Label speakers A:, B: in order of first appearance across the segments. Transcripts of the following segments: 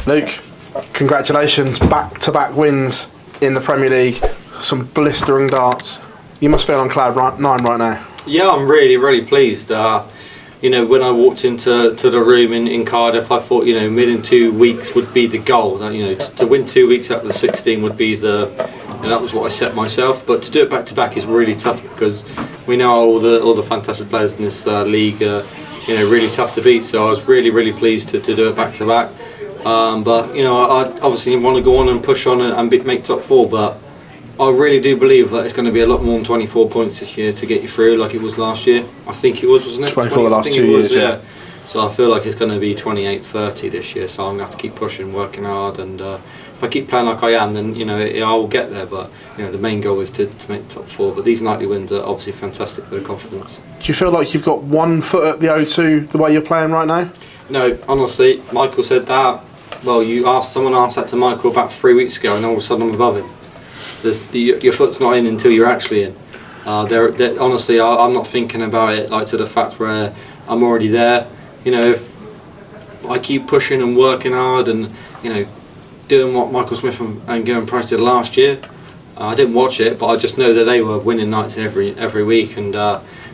A: Luke, congratulations, back-to-back wins in the Premier League, some blistering darts. You must feel on cloud nine right now.
B: Yeah, I'm really, really pleased. You know, when I walked into the room in Cardiff, I thought, you know, within 2 weeks would be the goal. You know, to win 2 weeks out of the 16 would be that was what I set myself. But to do it back to back is really tough because we know all the fantastic players in this league are, you know, really tough to beat. So I was really, really pleased to do it back to back. But you know, I obviously want to go on and push on and make top four. But I really do believe that it's going to be a lot more than 24 points this year to get you through, like it was last year. I think it was, wasn't it?
A: 24 the last 2 years, yeah.
B: So I feel like it's going to be 28, 30 this year. So I'm going to have to keep pushing, working hard, and if I keep playing like I am, then you know I will get there. But you know, the main goal is to make the top four. But these nightly wins are obviously fantastic for the confidence.
A: Do you feel like you've got 1 foot at the O2 the way you're playing right now?
B: No, honestly, Michael said that. Well, someone asked that to Michael about 3 weeks ago, and all of a sudden I'm above him. Your foot's not in until you're actually in. Honestly, I'm not thinking about it like to the fact where I'm already there. You know, if I keep pushing and working hard and, you know, doing what Michael Smith and Gavin Price did last year. I didn't watch it, but I just know that they were winning nights every week, and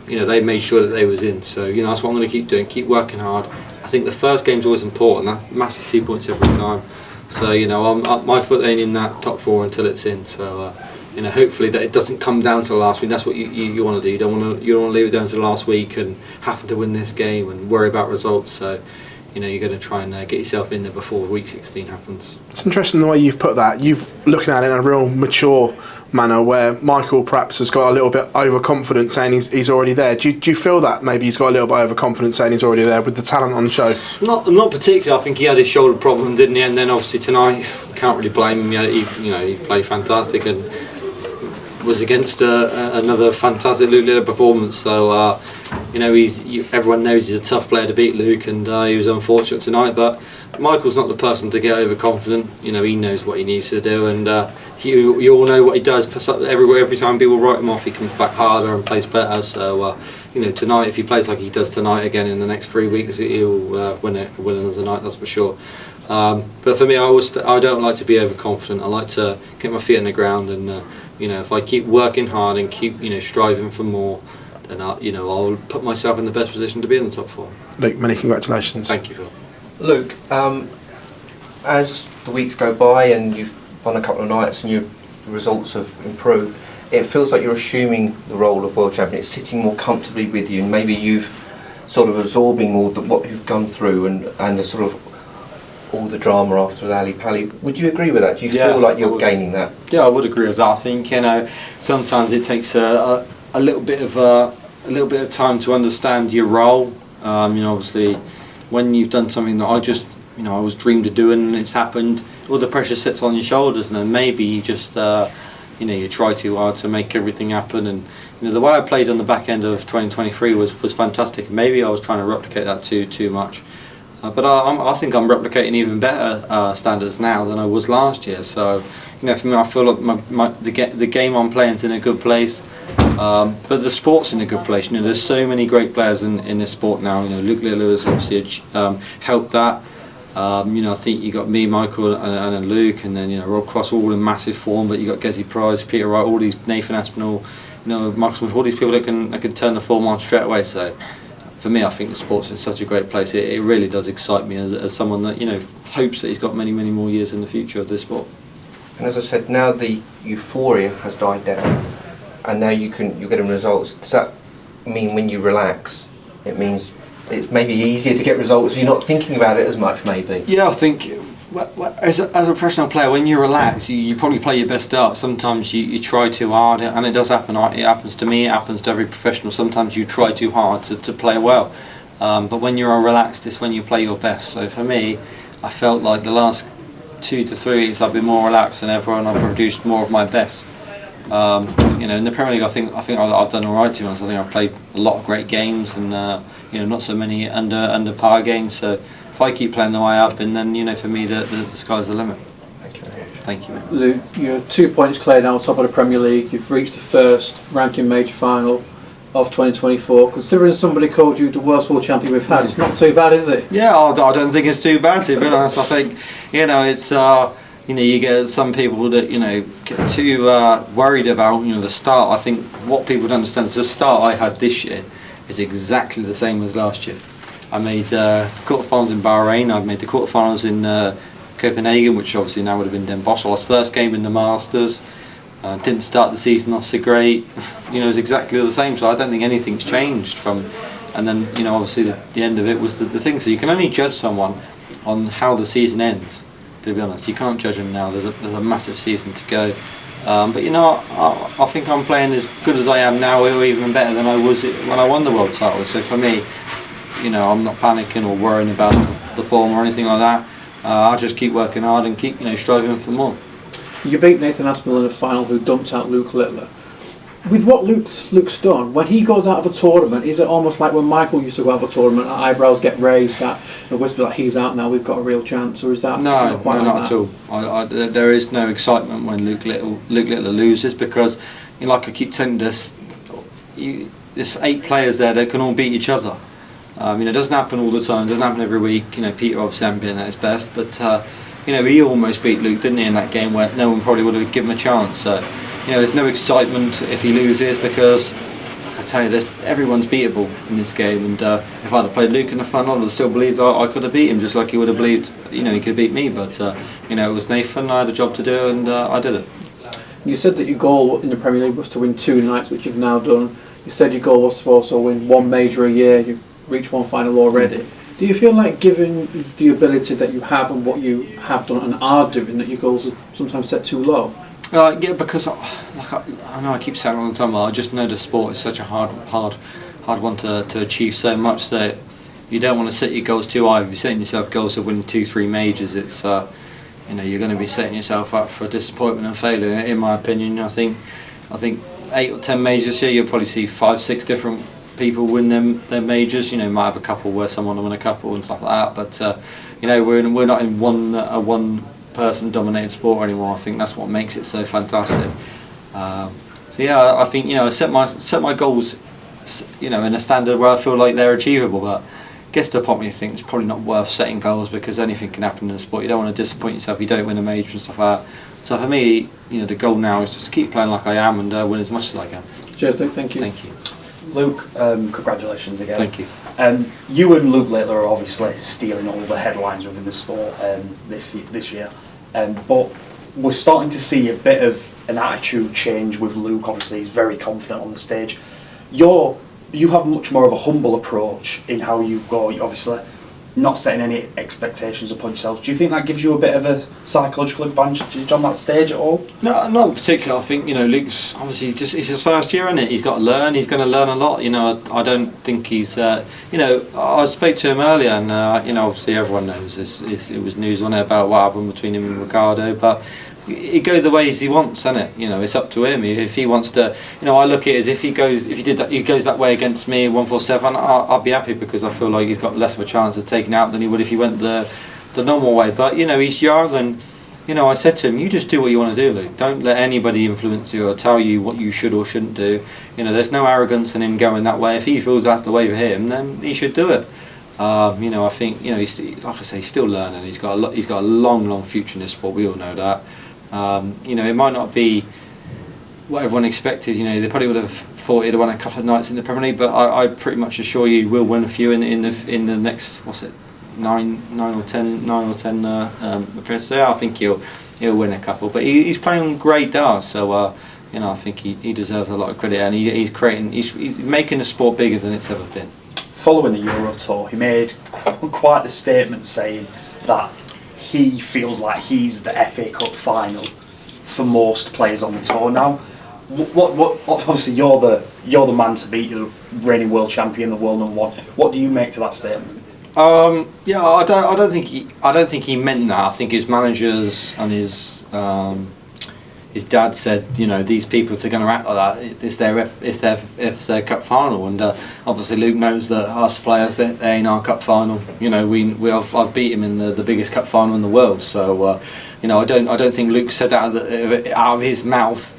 B: you know, they made sure that they was in. So you know, that's what I'm going to keep doing. Keep working hard. I think the first game's always important. That massive 2 points every time. So you know, my foot ain't in that top four until it's in. So you know, hopefully that it doesn't come down to the last week. That's what you want to do. You don't want to leave it down to the last week and having to win this game and worry about results. So you know, you're going to try and get yourself in there before week 16 happens.
A: It's interesting the way you've put that. You've looking at it in a real mature manner, where Michael perhaps has got a little bit overconfident, saying he's already there. Do you feel that maybe he's got a little bit overconfident, saying he's already there with the talent on the show? Not
B: particularly. I think he had his shoulder problem, didn't he? And then obviously tonight, can't really blame him. He played fantastic and was against another fantastic Luke Littlker performance. So you know, everyone knows he's a tough player to beat, Luke, and he was unfortunate tonight. But Michael's not the person to get overconfident. You know, he knows what he needs to do, and you all know what he does. Every time people write him off, he comes back harder and plays better. So you know, tonight, if he plays like he does tonight again in the next 3 weeks, he'll win another night. That's for sure. But for me, I don't like to be overconfident. I like to get my feet on the ground, and you know, if I keep working hard and keep striving for more, then I'll put myself in the best position to be in the top four.
A: Luke, many congratulations.
B: Thank you, Phil.
C: Luke, as the weeks go by and you've won a couple of nights and your results have improved, it feels like you're assuming the role of world champion. It's sitting more comfortably with you, and maybe you've sort of absorbing all what you've gone through and the sort of all the drama after the Ali Pali. Would you agree with that? Do you feel like you're gaining that?
B: Yeah, I would agree with that. I think sometimes it takes a little bit of time to understand your role. Obviously, when you've done something that I was dreamed of doing and it's happened, all the pressure sits on your shoulders, and then maybe you just you try too hard to make everything happen. And the way I played on the back end of 2023 was fantastic. Maybe I was trying to replicate that too much. But I think I'm replicating even better standards now than I was last year. So, for me, I feel like the game I'm playing is in a good place. But the sport's in a good place. There's so many great players in this sport now. Luke Littlker has obviously helped that. I think you got me, Michael, and Luke, and then Rob Cross all in massive form. But you got Gezi Price, Peter Wright, all these, Nathan Aspinall, Mark Smith, all these people that can turn the form on straight away. So, for me, I think the sport's in such a great place. It really does excite me as someone that hopes that he's got many more years in the future of this sport.
C: And as I said, now the euphoria has died down, and now you're getting results. Does that mean when you relax, it means it's maybe easier to get results? You're not thinking about it as much, maybe.
B: Yeah, I think as a professional player, when you relax, you probably play your best dart. Sometimes you try too hard, and it does happen. It happens to me. It happens to every professional. Sometimes you try too hard to play well, but when you're relaxed, it's when you play your best. So for me, I felt like the last 2 to 3 weeks I've been more relaxed than ever, and I've produced more of my best. In the Premier League, I think I've done all right. To be honest, I think I've played a lot of great games, and not so many under par games. So if I keep playing the way I have been, then for me the sky's the limit. Thank you, mate.
D: Luke, you're 2 points clear now, top of the Premier League. You've reached the first ranking major final. of 2024? Considering somebody called you the worst world champion we've had, it's not too bad, is it?
B: Yeah, I don't think it's too bad, to be honest. I think, it's you get some people that get too worried about the start. I think what people don't understand is the start I had this year is exactly the same as last year. I made quarterfinals in Bahrain. I made the quarterfinals in Copenhagen, which obviously now would have been Den Bosch. I lost first game in the Masters. Didn't start the season off so great. It was exactly the same. So I don't think anything's changed from. And then obviously the end of it was the thing. So you can only judge someone on how the season ends. To be honest, you can't judge them now. There's a massive season to go. But I think I'm playing as good as I am now, or even better than I was when I won the world title. So for me, I'm not panicking or worrying about the form or anything like that. I just keep working hard and keep striving for more.
D: You beat Nathan Aspinall in the final, who dumped out Luke Littlker. With what Luke's done, when he goes out of a tournament, is it almost like when Michael used to go out of a tournament, eyebrows get raised, that the whisper that he's out now, we've got a real chance, or is that
B: not
D: at
B: all? There is no excitement when Luke Littlker loses, because like I keep telling this, there's 8 players there that can all beat each other. It doesn't happen all the time, it doesn't happen every week. Peter obviously hasn't been at his best, but he almost beat Luke, didn't he, in that game where no one probably would have given him a chance. So there's no excitement if he loses, because I tell you, everyone's beatable in this game. And if I'd have played Luke in the final, I'd still believed I could have beat him, just like he would have believed he could beat me. But it was Nathan. I had a job to do, and I did it.
D: You said that your goal in the Premier League was to win 2 nights, which you've now done. You said your goal was to also win 1 major a year. You've reached 1 final already. Do you feel like, given the ability that you have and what you have done and are doing, that your goals are sometimes set too low?
B: Yeah, because I know I keep saying all the time, I just know the sport is such a hard one to achieve so much that you don't want to set your goals too high. If you're setting yourself goals of winning 2-3 majors, it's you're going to be setting yourself up for disappointment and failure. In my opinion, I think 8 or 10 majors this year, you'll probably see 5-6 different people win their majors. Might have a couple where someone will win a couple and stuff like that, but we're not in one person dominated sport anymore. I think that's what makes it so fantastic. So yeah, I think I set my goals in a standard where I feel like they're achievable, but gets to the point where you think it's probably not worth setting goals, because anything can happen in the sport. You don't want to disappoint yourself if you don't win a major and stuff like that. So for me, the goal now is just to keep playing like I am and win as much as I can.
D: Cheers, Luke. Thank you.
B: Thank you.
E: Luke, congratulations again.
B: Thank you.
E: You and Luke Littlker are obviously stealing all the headlines within the sport this year, but we're starting to see a bit of an attitude change with Luke. Obviously, he's very confident on the stage. You have much more of a humble approach in how you go. You're obviously not setting any expectations upon yourself. Do you think that gives you a bit of a psychological advantage on that stage at all?
B: No, not particularly. I think Luke's obviously it's his first year, isn't it? He's got to learn. He's going to learn a lot. I don't think he's. I spoke to him earlier, and obviously everyone knows this. It was news on it about what happened between him and Ricardo, but it goes the ways he wants, isn't it? It's up to him. If he wants to, I look at it as if he goes that way against me 147, I'll be happy, because I feel like he's got less of a chance of taking out than he would if he went the normal way. But he's young, and I said to him, you just do what you want to do, Luke. Don't let anybody influence you or tell you what you should or shouldn't do. There's no arrogance in him going that way. If he feels that's the way for him, then he should do it. I think he's, like I say, he's still learning. He's got a long future in this sport. We all know that. It might not be what everyone expected. They probably would have thought he'd have won a couple of nights in the Premier League, but I pretty much assure you will win a few in the next 9 or 10 appearances. So I think he'll win a couple. But he's playing great darts, so I think he deserves a lot of credit, and he's making the sport bigger than it's ever been.
E: Following the Euro Tour, he made quite the statement saying that he feels like he's the FA Cup final for most players on the tour now. What obviously you're the man to beat. You're the reigning world champion, the world #1. What do you make to that statement?
B: Yeah, I don't think he meant that. I think his managers and his dad said, these people, if they're going to act like that, it's their cup final, and obviously Luke knows that us players, they ain't our cup final. I've beat him in the biggest cup final in the world, so I don't think Luke said that out of his mouth.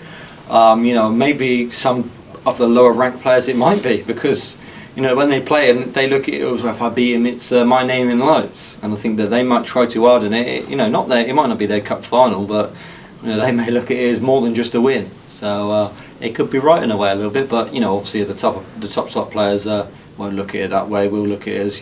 B: Maybe some of the lower ranked players, it might be, because when they play him, they look at it as, if I beat him, it's my name in lights, and I think that they might try too hard in it. Not their, it might not be their cup final, but they may look at it as more than just a win. So it could be right in a way a little bit, but obviously the top players won't look at it that way. We'll look at it as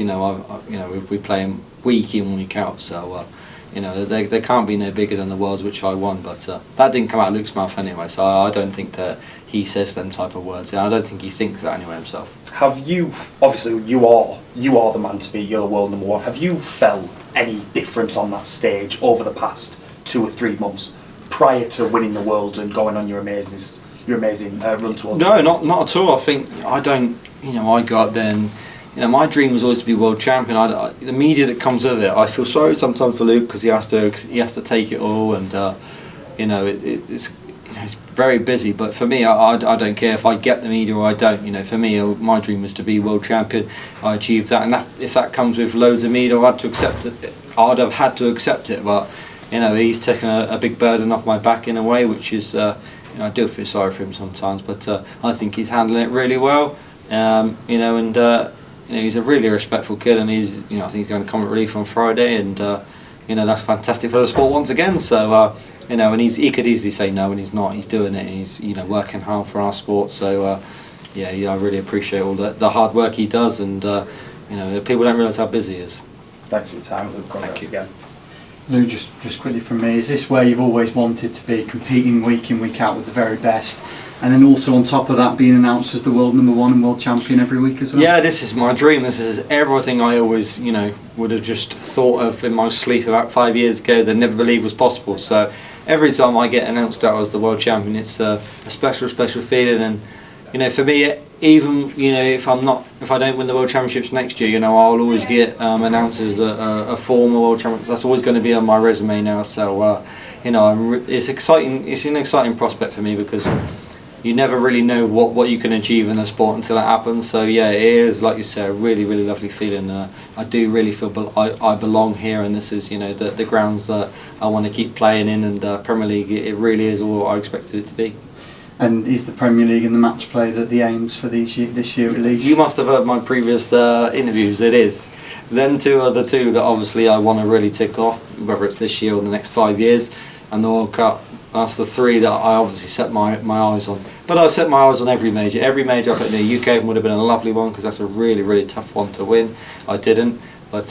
B: we play them week in, week out. So they can't be no bigger than the Worlds which I won, but that didn't come out of Luke's mouth anyway. So I don't think that he says them type of words. I don't think he thinks that anyway himself.
E: Have you, obviously you are the man to be, you're the world number one. Have you felt any difference on that stage over the past 2 or 3 months prior to winning the Worlds and going on your amazing run towards?
B: No, not at all. I think I don't. I go up there and my dream was always to be world champion. The media that comes with it, I feel sorry sometimes for Luke because he has to take it all, and it's very busy. But for me, I don't care if I get the media or I don't. For me, my dream was to be world champion. I achieved that, and if that comes with loads of media, I'd have had to accept it. But he's taken a big burden off my back in a way, which is I do feel sorry for him sometimes. But I think he's handling it really well. He's a really respectful kid, and I think he's going to Comic Relief on Friday, and that's fantastic for the sport once again. So and he could easily say no, and he's not. He's doing it, and he's working hard for our sport. So I really appreciate all the hard work he does, and people don't realise how busy he is.
E: Thanks for your time, Luke. Congrats again.
F: Lou, just quickly from me, is this where you've always wanted to be, competing week in, week out with the very best, and then also on top of that being announced as the world number one and world champion every week as well?
B: Yeah, this is my dream. This is everything I always would have just thought of in my sleep about 5 years ago that I never believed was possible. So every time I get announced out as the world champion, it's a special feeling. And for me, even if I don't win the world championships next year, I'll always get announced as a former world champion. That's always going to be on my resume now. So it's exciting. It's an exciting prospect for me because you never really know what you can achieve in the sport until it happens. So yeah, it is, like you say, a really lovely feeling. I do really feel I belong here, and this is the grounds that I want to keep playing in, and Premier League, it really is all I expected it to be.
F: And is the Premier League and the match play the aims for this year at least?
B: You must have heard my previous interviews. It is. Them two are the two that obviously I want to really tick off, whether it's this year or the next 5 years, and the World Cup. That's the three that I obviously set my eyes on. But I set my eyes on every major. Every major I put in the UK would have been a lovely one because that's a really tough one to win. I didn't. But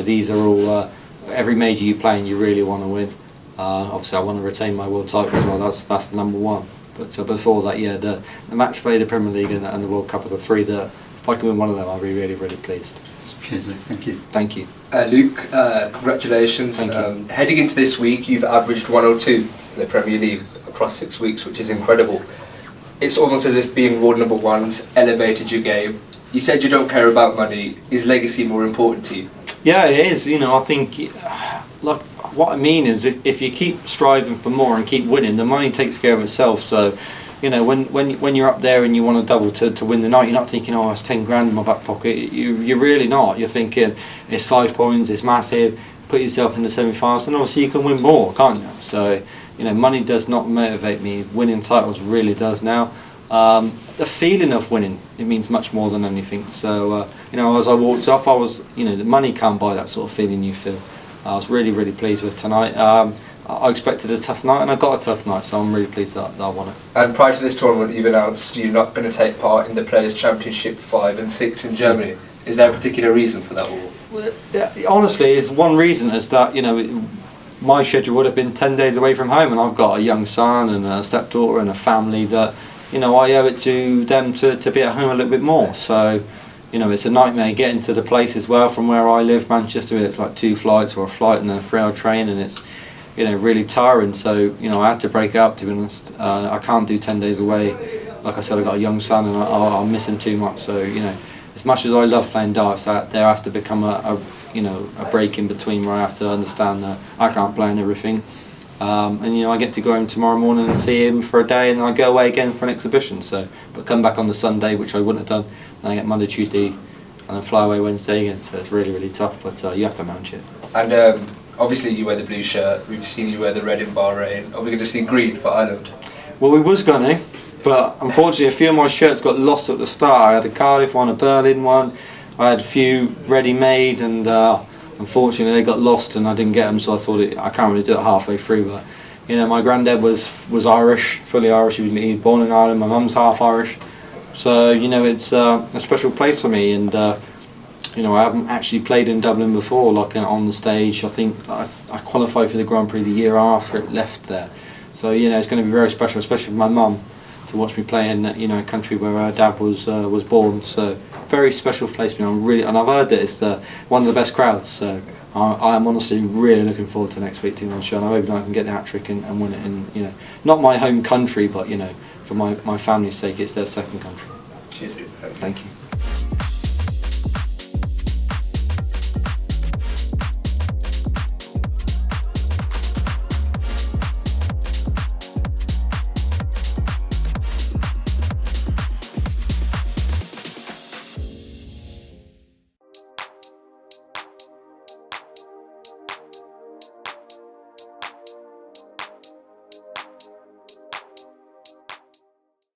B: these are all every major you play and you really want to win. Obviously I want to retain my world title as well. That's the number one. But before that, the match play, the Premier League and the World Cup are the three that if I can win one of them, I'll be really pleased.
F: Cheers, Luke. Thank you.
B: Thank you.
G: Luke, congratulations.
B: Thank you.
G: Heading into this week, you've averaged 102 in the Premier League across 6 weeks, which is incredible. It's almost as if being world number one's elevated your game. You said you don't care about money. Is legacy more important to you?
B: Yeah, it is. I think, look, what I mean is if you keep striving for more and keep winning, the money takes care of itself. So, when you're up there and you want to double to win the night, you're not thinking, oh, it's 10 grand in my back pocket. You're really not. You're thinking, it's 5 points, it's massive. Put yourself in the semi-finals, and obviously you can win more, can't you? So, money does not motivate me. Winning titles really does now. The feeling of winning, it means much more than anything. So, as I walked off, I was, the money can't buy that sort of feeling you feel. I was really pleased with tonight. I expected a tough night, and I got a tough night, so I'm really pleased that I won it.
G: And prior to this tournament, you've announced you're not going to take part in the Players' Championship 5 and 6 in Germany. Is there a particular reason for that? Or?
B: Well, honestly, it's one reason is that my schedule would have been 10 days away from home, and I've got a young son and a stepdaughter and a family that I owe it to them to be at home a little bit more. So it's a nightmare getting to the place as well from where I live, Manchester. It's like 2 flights or a flight and then a 3-hour train, and it's really tiring. So I had to break it up, to be honest. I can't do 10 days away. Like I said, I've got a young son and I'll miss him too much. So as much as I love playing darts, there has to become a break in between where I have to understand that I can't play and everything. And I get to go home tomorrow morning and see him for a day, and then I go away again for an exhibition. But come back on the Sunday, which I wouldn't have done. Then I get Monday, Tuesday, and then fly away Wednesday again. So it's really tough, but you have to manage it.
G: And obviously you wear the blue shirt. We've seen you wear the red in Bahrain. Are we going to see green for Ireland?
B: Well, we was gonna, But unfortunately, a few of my shirts got lost at the start. I had a Cardiff one, a Berlin one. I had a few ready-made, and unfortunately they got lost and I didn't get them. So I thought I can't really do it halfway through. But you know, my granddad was Irish, fully Irish. He was born in Ireland. My mum's half Irish. So you know, it's a special place for me. And you know, I haven't actually played in Dublin before, like on the stage. I think I qualified for the Grand Prix the year after it left there. So you know, it's going to be very special, especially for my mum, to watch me play in a country where her dad was born. So very special place for me. And I've heard that it's one of the best crowds. So I am honestly really looking forward to next week to the show. And I hope I can get the hat trick and win it in not my home country, but for my family's sake, it's their second country.
G: Cheers.
B: Thank you.